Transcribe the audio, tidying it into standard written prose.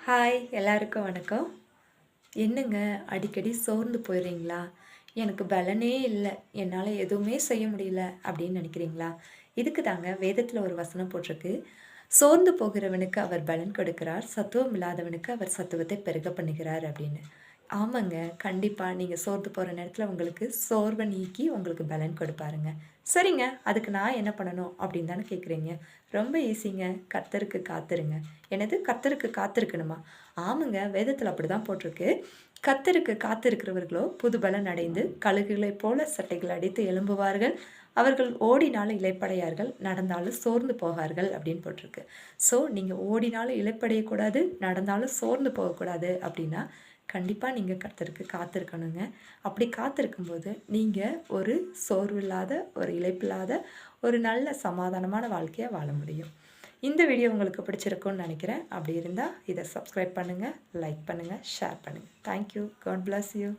Hi எல்லாருக்கும் வணக்கம். என்னங்க அடிக்கடி சோர்ந்து போயிடுறீங்களா? எனக்கு பலனே இல்லை, என்னால் எதுவுமே செய்ய முடியல அப்படின்னு நினைக்கிறீங்களா? இதுக்கு தாங்க வேதத்தில் ஒரு வசனம் போட்டிருக்கு. சோர்ந்து போகிறவனுக்கு அவர் பலன் கொடுக்கிறார், சத்துவம் இல்லாதவனுக்கு அவர் சத்துவத்தை பெருக பண்ணுகிறார் அப்படின்னு. ஆமாங்க. கண்டிப்பா நீங்க சோர்ந்து போற நேரத்துல உங்களுக்கு சோர்வ நீக்கி உங்களுக்கு பலன் கொடுப்பாருங்க. சரிங்க, அதுக்கு நான் என்ன பண்ணணும் அப்படின்னு தானே கேட்குறீங்க. ரொம்ப ஈஸிங்க. கர்த்தருக்கு காத்திருங்க. என்னது கர்த்தருக்கு காத்திருக்கணுமா? ஆமாங்க. வேதத்துல அப்படிதான் போட்டிருக்கு. கர்த்தருக்கு காத்திருக்கிறவர்களோ புது பலன் அடைந்து கழுகுகளைப் போல சட்டைகள் அடித்து எழும்புவார்கள். அவர்கள் ஓடினாலும் இளைப்படையார்கள், நடந்தாலும் சோர்ந்து போகார்கள் அப்படின்னு போட்டிருக்கு. ஸோ நீங்க ஓடினாலும் இளைப்படையக்கூடாது, நடந்தாலும் சோர்ந்து போகக்கூடாது அப்படின்னா கண்டிப்பா நீங்க கர்த்தருக்கு காத்திருக்கணுங்க. அப்படி காத்திருக்கும்போது, நீங்க ஒரு சோர்வில்லாத, ஒரு இளைப்பில்லாத, ஒரு நல்ல சமாதானமான வாழ்க்கைய வாழ முடியும். இந்த வீடியோ உங்களுக்கு பிடிச்சிருக்கும்னு நெனைக்கிறேன். அப்படி இருந்தா இத சப்ஸ்கிரைப் பண்ணுங்க, லைக் பண்ணுங்க, ஷேர் பண்ணுங்க. Thank you. God bless you.